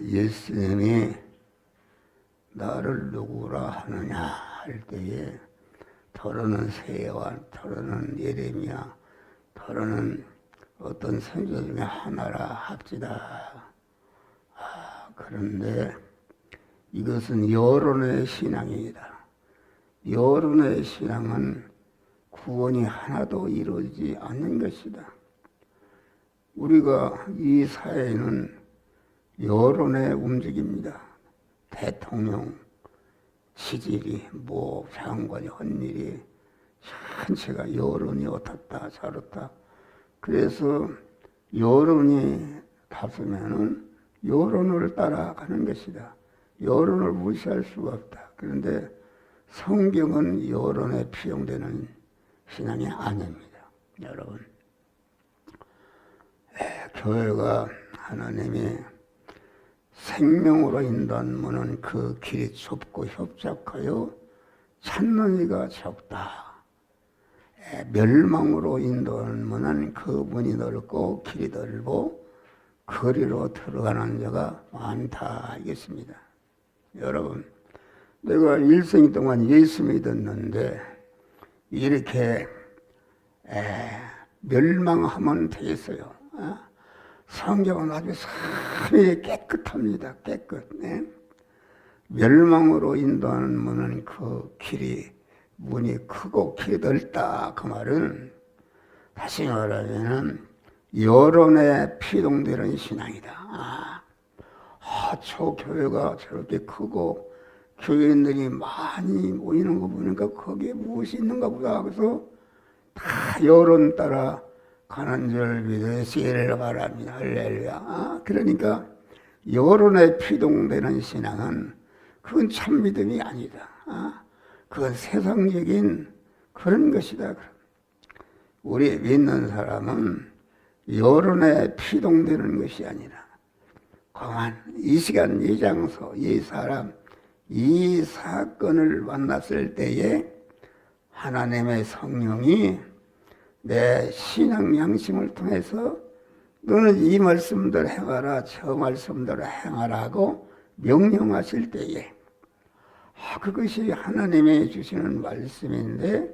예수님이 나를 누구라 하느냐 할 때에 더러는 세와 더러는 예레미야 더러는 어떤 선조 중에 하나라 합시다. 그런데 이것은 여론의 신앙입니다. 여론의 신앙은 구원이 하나도 이루어지지 않는 것이다. 우리가 이 사회는 여론의 움직입니다. 대통령 지지리 장관이 한 일이 전체가 여론이 어떻다 저렇다. 그래서 여론이 다스면은 여론을 따라가는 것이다. 여론을 무시할 수가 없다. 그런데 성경은 여론에 피용되는 신앙이 아닙니다. 여러분, 교회가 하나님이 생명으로 인도하는 그 길이 좁고 협착하여 찾는 이가 적다. 멸망으로 인도하는 그 문이 넓고 길이 넓고 거리로 들어가는 자가 많다 하겠습니다. 여러분, 내가 일생 동안 예수 믿었는데 이렇게 멸망하면 되겠어요. 성경은 아주 선이 깨끗합니다. 깨끗. 멸망으로 인도하는 문은 그 문이 크고 길이 넓다. 그 말은 다시 말하면 여론에 피동되는 신앙이다. 저 교회가 저렇게 크고 교인들이 많이 모이는 거 보니까 거기에 무엇이 있는가 보다. 그래서 다 여론 따라 가는 줄 믿으시기를 바랍니다. 할렐루야. 그러니까 여론에 피동되는 신앙은 그건 참 믿음이 아니다. 그건 세상적인 그런 것이다. 우리 믿는 사람은 여론에 피동되는 것이 아니라 그만 이 시간, 이 장소, 이 사람, 이 사건을 만났을 때에 하나님의 성령이 내 신앙 양심을 통해서 너는 이 말씀대로 행하라, 저 말씀대로 행하라고 명령하실 때에 그것이 하나님이 주시는 말씀인데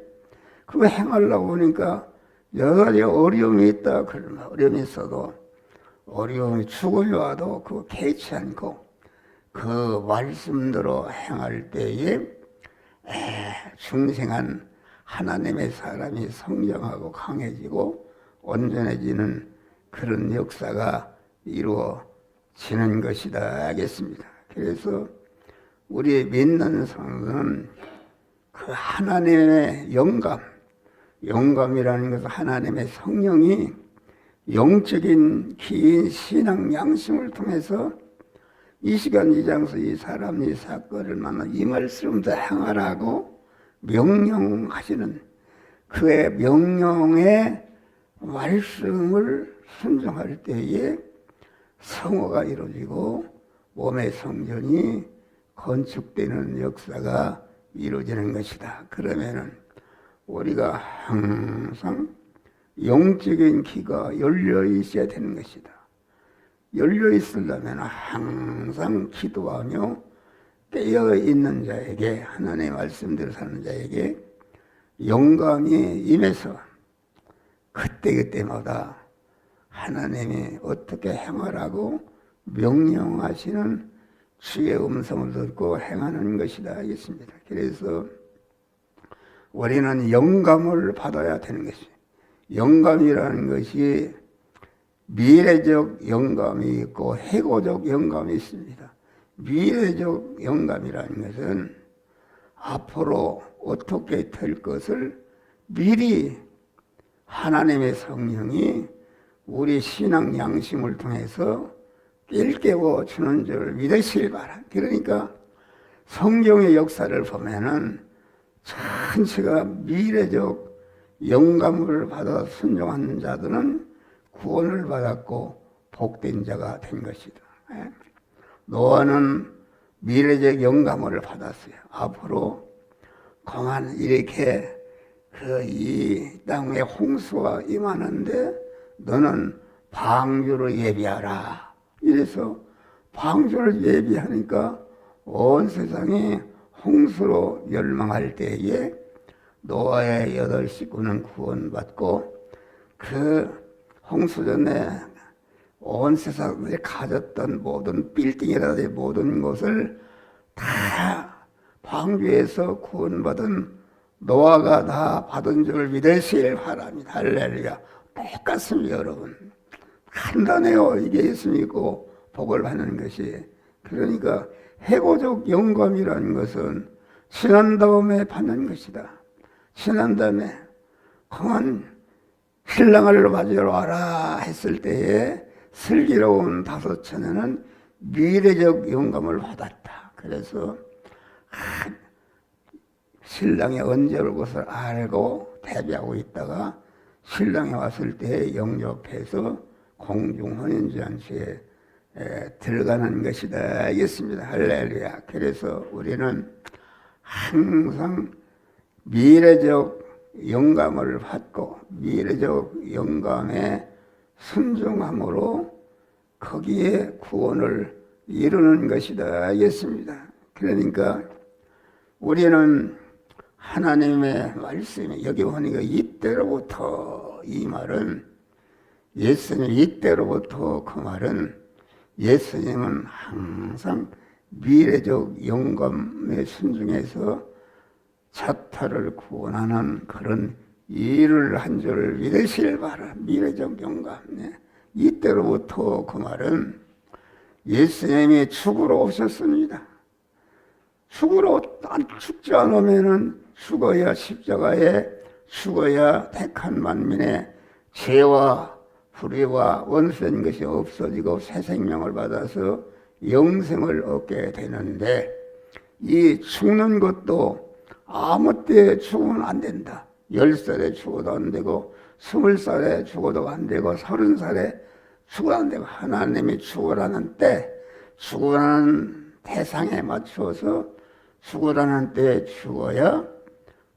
그거 행하려고 하니까 여러 가지 어려움이 있다. 그러면 어려움이 있어도 어려움이 죽음이 와도 그거 개의치 않고 그 말씀대로 행할 때에 중생한 하나님의 사람이 성장하고 강해지고 온전해지는 그런 역사가 이루어지는 것이다 하겠습니다. 그래서 우리 믿는 성도는 그 하나님의 영감이라는 것은 하나님의 성령이 영적인 긴 신앙 양심을 통해서 이 시간 이 장소 이 사람 이 사건을 만나 이 말씀도 행하라고 명령하시는 그의 명령의 말씀을 순종할 때에 성화가 이루어지고 몸의 성전이 건축되는 역사가 이루어지는 것이다. 그러면은 우리가 항상 영적인 귀가 열려 있어야 되는 것이다. 열려 있으려면 항상 기도하며 깨어 있는 자에게 하나님의 말씀대로 사는 자에게 영감이 임해서 그때그때마다 하나님이 어떻게 행하라고 명령하시는 주의 음성을 듣고 행하는 것이다 하겠습니다. 그래서 우리는 영감을 받아야 되는 것이에요. 영감이라는 것이 미래적 영감이 있고 해고적 영감이 있습니다. 미래적 영감이라는 것은 앞으로 어떻게 될 것을 미리 하나님의 성령이 우리 신앙 양심을 통해서 일깨워 주는 줄 믿으시길 바랍니다. 그러니까 성경의 역사를 보면은 전체가 미래적 영감을 받아 순종하는 자들은 구원을 받았고 복된 자가 된 것이다. 노아는 미래적 영감을 받았어요. 앞으로 그만 이렇게 이 땅에 홍수가 임하는데 너는 방주를 예비하라. 이래서 방주를 예비하니까 온 세상이 홍수로 멸망할 때에 노아의 8 식구는 구원받고 그 홍수 전에 온 세상에 가졌던 모든 빌딩이라든지 모든 것을 다 방주에서 구원받은 노아가 다 받은 줄 믿으시길 바랍니다. 할렐루야. 똑같습니다, 여러분. 간단해요. 이게 예수 믿고 복을 받는 것이. 그러니까 해고적 영감이라는 것은 지난 다음에 받는 것이다. 지난 다음에 강한 신랑을 맞으러 와라 했을 때에 슬기로운 5 처녀는 미래적 영감을 받았다. 그래서 신랑이 언제 올 것을 알고 대비하고 있다가 신랑이 왔을 때 영접해서 공중혼인잔치에 들어가는 것이다 하겠습니다. 할렐루야. 그래서 우리는 항상 미래적 영감을 받고 미래적 영감에 순종함으로 거기에 구원을 이루는 것이다 하겠습니다. 그러니까 우리는 하나님의 말씀이 여기 보니까 이때로부터 이 말은 예수님 이때로부터 그 말은 예수님은 항상 미래적 영감에 순종해서 자타를 구원하는 그런 일을 한 줄 믿으실 바라. 미래적 영감. 이때로부터 그 말은 예수님이 죽으러 오셨습니다. 죽지 않으면은 죽어야 십자가에 죽어야 택한 만민의 죄와 불의와 원수된 것이 없어지고 새 생명을 받아서 영생을 얻게 되는데 이 죽는 것도 아무 때 죽으면 안 된다. 10살에 죽어도 안 되고 20살에 죽어도 안 되고 30살에 죽어도 안 되고 하나님이 죽으라는 때 죽으라는 대상에 맞추어서 죽으라는 때에 죽어야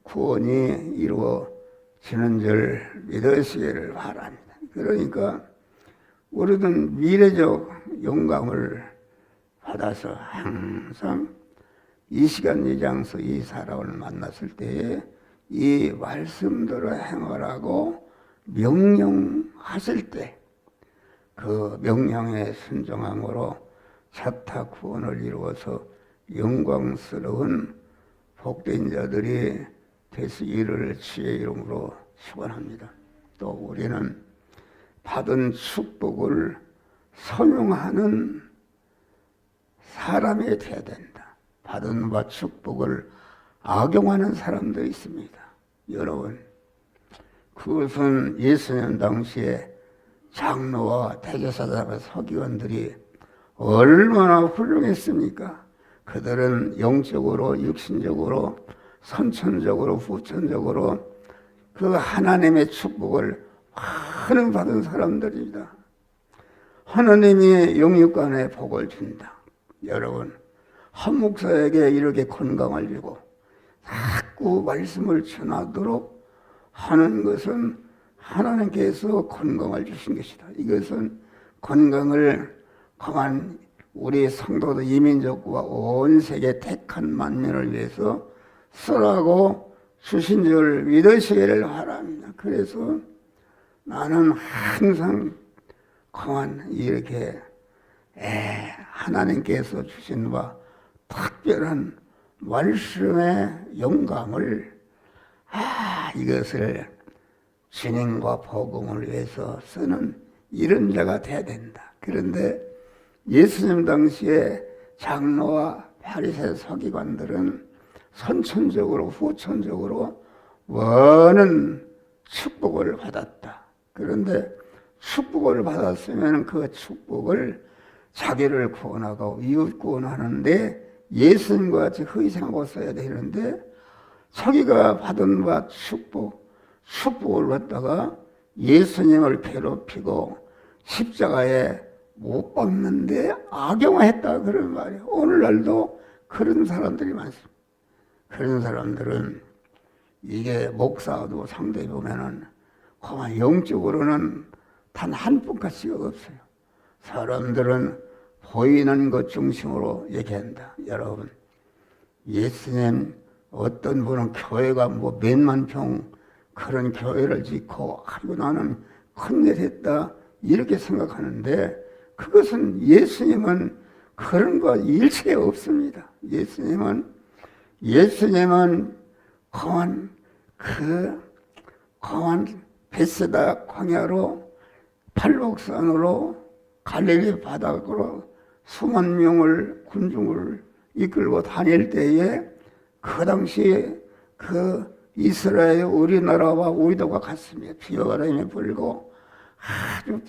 구원이 이루어지는 줄 믿으시기를 바랍니다. 그러니까 우리는 미래적 영감을 받아서 항상 이 시간 이 장소 이 사람을 만났을 때에 이 말씀대로 행하라고 명령하실 때 그 명령에 순종함으로 자타 구원을 이루어서 영광스러운 복된 자들이 되시기를 주의 이름으로 축원합니다. 또 우리는 받은 축복을 선용하는 사람이 되어야 된다. 받은 바 축복을 악용하는 사람도 있습니다. 여러분, 그것은 예수님 당시에 장로와 대제사장과 서기관들이 얼마나 훌륭했습니까? 그들은 영적으로, 육신적으로, 선천적으로, 후천적으로 그 하나님의 축복을 많이 받은 사람들입니다. 하나님이 영육간에 복을 준다. 여러분, 한 목사에게 이렇게 건강을 주고 자꾸 말씀을 전하도록 하는 것은 하나님께서 건강을 주신 것이다. 이것은 건강을 강한 우리 성도들 이민족과 온 세계 택한 만민을 위해서 쓰라고 주신 줄 믿으시기를 바랍니다. 그래서 나는 항상 강한 이렇게 하나님께서 주신 바 특별한 말씀의 영감을 이것을 진행과 복음을 위해서 쓰는 이런 자가 돼야 된다. 그런데 예수님 당시에 장로와 바리새 서기관들은 선천적으로 후천적으로 많은 축복을 받았다. 그런데 축복을 받았으면 그 축복을 자기를 구원하고 이웃 구원하는데 예수님과 같이 희생하고 써야 되는데 자기가 받은 바 축복을 갖다가 예수님을 괴롭히고 십자가에 못 박는데 악용했다 그런 말이에요. 오늘날도 그런 사람들이 많습니다. 그런 사람들은 이게 목사도 상대히 보면은 영적으로는 단 한 분까지가 없어요. 사람들은 보이는 것 중심으로 얘기한다. 여러분, 예수님 어떤 분은 교회가 뭐 몇만 평 그런 교회를 짓고 아이고 나는 큰일 했다 이렇게 생각하는데 그것은 예수님은 그런 거 일체 없습니다. 예수님은 거한 베세다 광야로 팔복산으로 갈릴리 바닥으로 수만 명을 군중을 이끌고 다닐 때에 그 당시에 그 이스라엘 우리나라와 우리도가 같습니다. 비바람이 불고 아주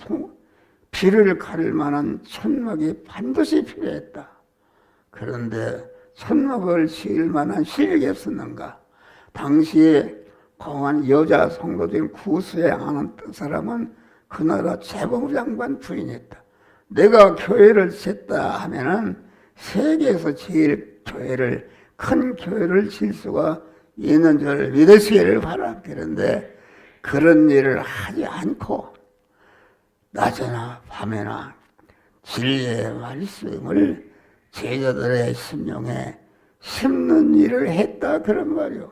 비를 가릴 만한 천막이 반드시 필요했다. 그런데 천막을 지을 만한 실력이 없었는가? 당시에 공한 여자 성도들 구수해하는 사람은 그 나라 재봉장관 부인이었다. 내가 교회를 짓다 하면은 세계에서 제일 큰 교회를 질 수가 있는 줄 믿으시기를 바라. 그런데 그런 일을 하지 않고 낮에나 밤에나 진리의 말씀을 제자들의 심령에 심는 일을 했다 그런 말이요.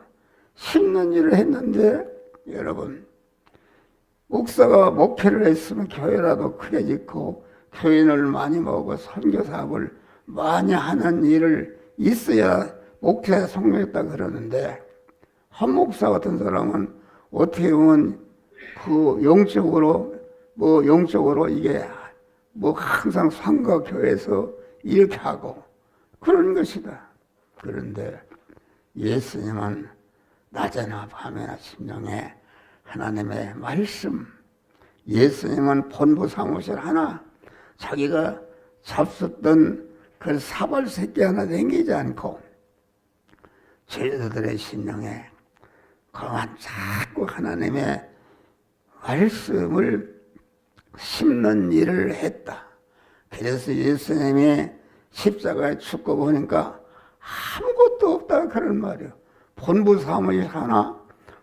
심는 일을 했는데 여러분 목사가 목회를 했으면 교회라도 크게 짓고 교인을 많이 모으고 선교 사업을 많이 하는 일을 있어야 목회에 성공했다 그러는데 한 목사 같은 사람은 어떻게 보면 그 영적으로 이게 항상 상가 교회에서 이렇게 하고 그런 것이다. 그런데 예수님은 낮에나 밤에나 심령에 하나님의 말씀, 예수님은 본부 사무실 하나, 자기가 잡섰던 그 사발 새끼 하나 남기지 않고 제자들의 심령에 그만 자꾸 하나님의 말씀을 심는 일을 했다. 그래서 예수님이 십자가에 죽고 보니까 아무것도 없다 그런 말이에요. 본부 사무실 하나,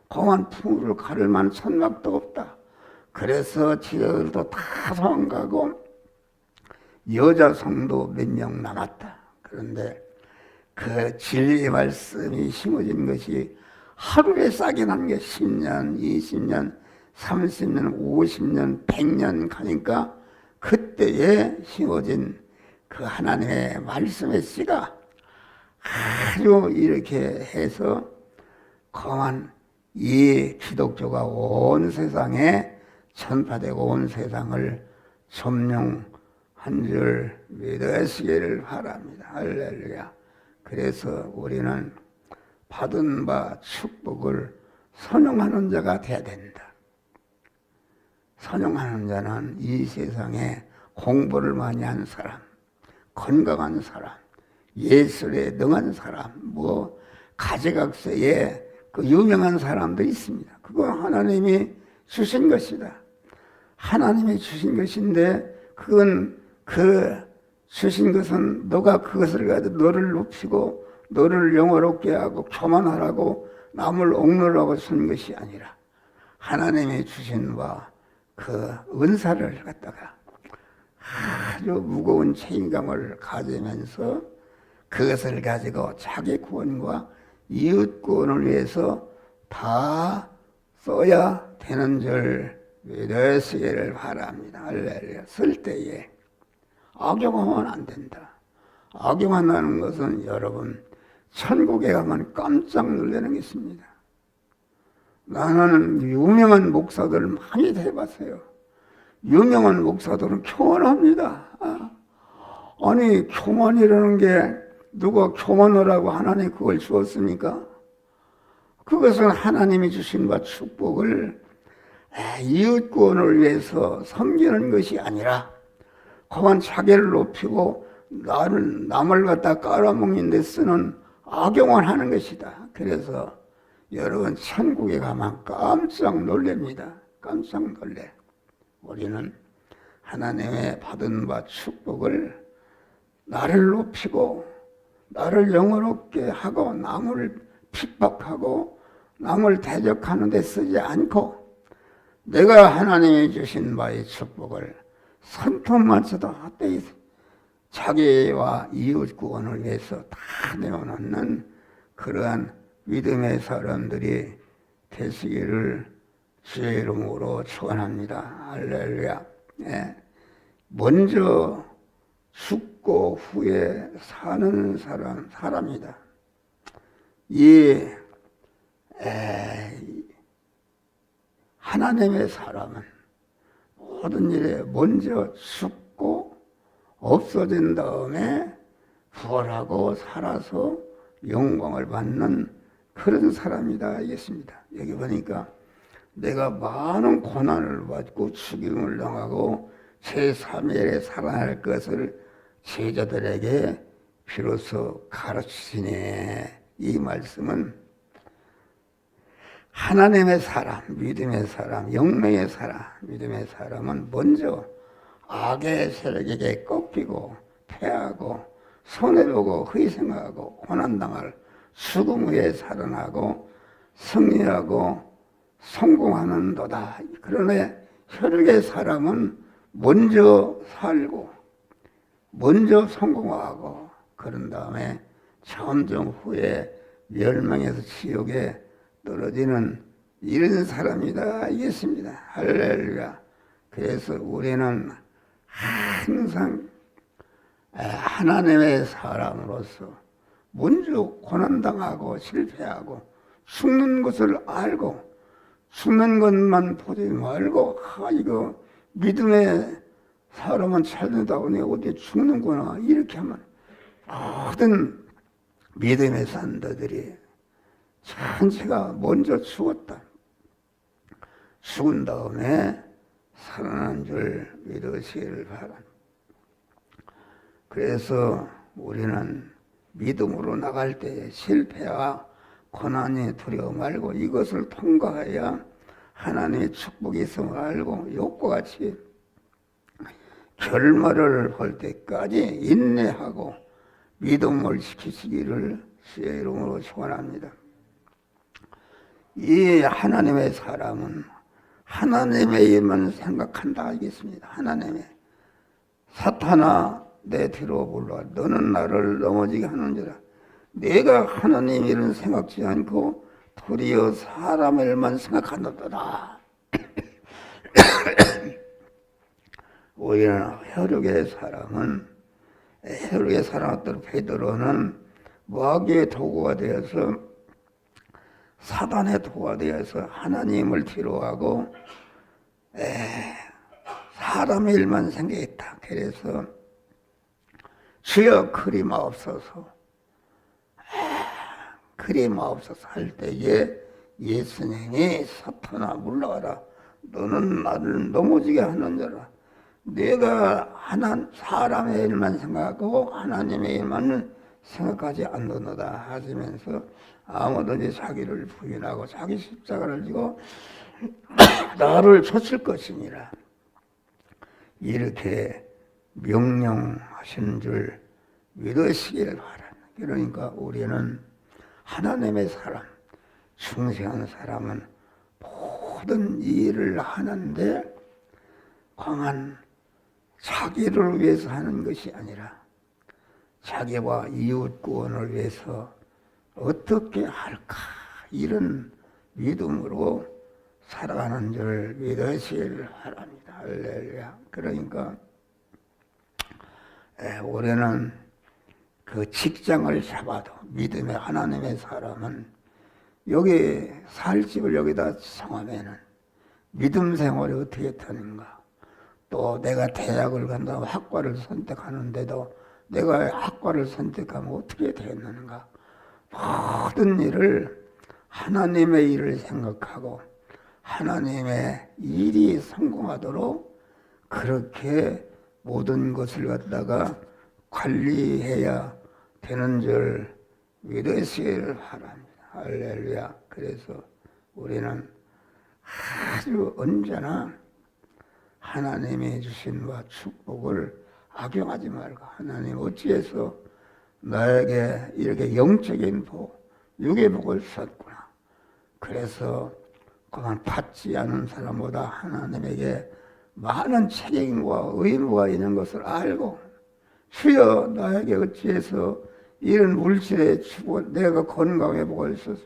공안 풍우를 가를 만한 천막도 없다. 그래서 지들도 다 도망가고 여자 성도 몇 명 남았다. 그런데 그 진리의 말씀이 심어진 것이 하루에 싹이 난 게 10년, 20년, 30년, 50년, 100년 가니까 그때에 심어진 그 하나님의 말씀의 씨가 아주 이렇게 해서 거한 이 기독교가 온 세상에 전파되고 온 세상을 점령한 줄 믿으시기를 바랍니다. 할렐루야. 그래서 우리는 받은 바 축복을 선용하는 자가 되어야 된다. 선용하는 자는 이 세상에 공부를 많이 한 사람, 건강한 사람, 예술에 능한 사람, 가지각색에 그 유명한 사람도 있습니다. 그건 하나님이 주신 것이다. 하나님이 주신 것인데 그건 주신 것은 너가 그것을 가지고 너를 높이고 너를 영화롭게 하고 교만하라고 남을 억누르라고 준 것이 아니라 하나님이 주신 그 은사를 갖다가 아주 무거운 책임감을 가지면서 그것을 가지고 자기 구원과 이웃 구원을 위해서 다 써야 되는 줄 믿으시기를 바랍니다. 할렐루야. 쓸 때에 악용하면 안 된다. 악용한다는 것은 여러분 천국에 가면 깜짝 놀라는 게 있습니다. 나는 유명한 목사들 많이 대봤어요. 유명한 목사들은 교만합니다. 아니 교만이라는 게 누가 교만하라고 하나님 그걸 주었습니까? 그것은 하나님이 주신 바 축복을 이웃구원을 위해서 섬기는 것이 아니라 그만 자기를 높이고 남을 갖다 깔아먹는 데 쓰는 악용을 하는 것이다. 그래서 여러분 천국에 가면 깜짝 놀랍니다. 깜짝 놀래. 우리는 하나님의 받은 바 축복을 나를 높이고 나를 영화롭게 하고 남을 핍박하고 남을 대적하는 데 쓰지 않고 내가 하나님이 주신 바의 축복을 손톱만쳐도 헛되이 자기와 이웃 구원을 위해서 다 내어놓는 그러한 믿음의 사람들이 되시기를 주의 이름으로 축원합니다. 할렐루야. 예. 먼저 죽고 후에 사는 사람이다. 하나님의 사람은 모든 일에 먼저 죽고 없어진 다음에 부활하고 살아서 영광을 받는 그런 사람이다 하겠습니다. 여기 보니까 내가 많은 고난을 받고 죽임을 당하고 제3일에 살아날 것을 제자들에게 비로소 가르치시네. 이 말씀은 하나님의 사람, 믿음의 사람, 영명의 사람, 믿음의 사람은 먼저 악의 세력에게 꺾이고 패하고 손해보고 희생하고 고난당할 죽음 후에 살아나고 승리하고 성공하는도다. 그러나 혈육의 사람은 먼저 살고 먼저 성공하고 그런 다음에 점점 후에 멸망해서 지옥에 떨어지는 이런 사람이다 이겠습니다. 할렐루야. 그래서 우리는 항상 하나님의 사람으로서 먼저 고난당하고 실패하고 죽는 것을 알고 죽는 것만 보지 말고 이거 믿음의 사람은 살다 보니 어디 죽는구나 이렇게 하면 모든 믿음의 산도들이 전체가 먼저 죽었다. 죽은 다음에 살아난 줄 믿으시기를 바랍니다. 그래서 우리는 믿음으로 나갈 때 실패와 고난이 두려워 말고 이것을 통과해야 하나님의 축복이 있음을 알고 욕과 같이 결말을 볼 때까지 인내하고 믿음을 지키시기를 주의 이름으로 축원합니다. 이 하나님의 사람은 하나님의 일만 생각한다 하겠습니다. 하나님의 사탄아 내 뒤로 물러와 너는 나를 넘어지게 하는지라. 내가 하나님 일은 생각지 않고 도리어 사람의 일만 생각한다더라. 오히려 혈육의 사람들 베드로는 마귀의 도구가 되어서 사단의 도구가 되어서 하나님을 뒤로하고 사람의 일만 생각했다. 그래서 주여 그리마옵소서 할 때에 예수님이 사탄아 물러가라. 너는 나를 넘어지게 하는 자라. 내가 사람의 일만 생각하고 하나님의 일만은 생각하지 않는다 하시면서 아무든지 자기를 부인하고 자기 십자가를 지고 나를 쫓을 것이니라. 이렇게 명령하신 줄 믿으시기를 바랍니다. 그러니까 우리는 하나님의 사람, 충성한 사람은 모든 일을 하는데 광한 자기를 위해서 하는 것이 아니라 자기와 이웃 구원을 위해서 어떻게 할까 이런 믿음으로 살아가는 줄 믿으시기를 바랍니다. 할렐루야. 그러니까 올해는 그 직장을 잡아도 믿음의 하나님의 사람은 여기 살 집을 여기다 정하면은 믿음 생활이 어떻게 되는가. 또 내가 대학을 간다고 학과를 선택하는데도 내가 학과를 선택하면 어떻게 되었는가. 모든 일을 하나님의 일을 생각하고 하나님의 일이 성공하도록 그렇게 모든 것을 갖다가 관리해야 되는 줄 믿으시기를 바랍니다. 할렐루야. 그래서 우리는 아주 언제나 하나님이 주신 바 축복을 악용하지 말고 하나님 어찌해서 나에게 이렇게 영적인 복, 육의 복을 주셨구나. 그래서 그만 받지 않은 사람보다 하나님에게 많은 책임과 의무가 있는 것을 알고 주여 나에게 어찌해서 이런 물질의 축복 내가 건강해 보고 있어서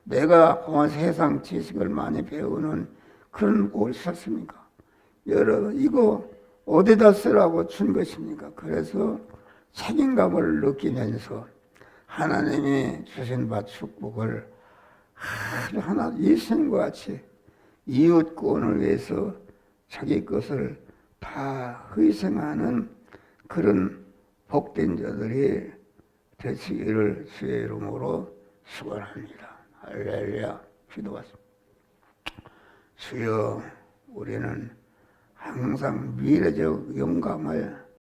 내가 그만 세상 지식을 많이 배우는 그런 꼴이 있었습니까? 여러분 이거 어디다 쓰라고 준 것입니까? 그래서 책임감을 느끼면서 하나님이 주신 바 축복을 아주 하나 일생과 같이 이웃 구원을 위해서 자기 것을 다 희생하는 그런 복된 자들이 되시기를 주의 이름으로 축원합니다. 할렐루야. 기도하십니다. 주여 우리는 항상 미래적 영광을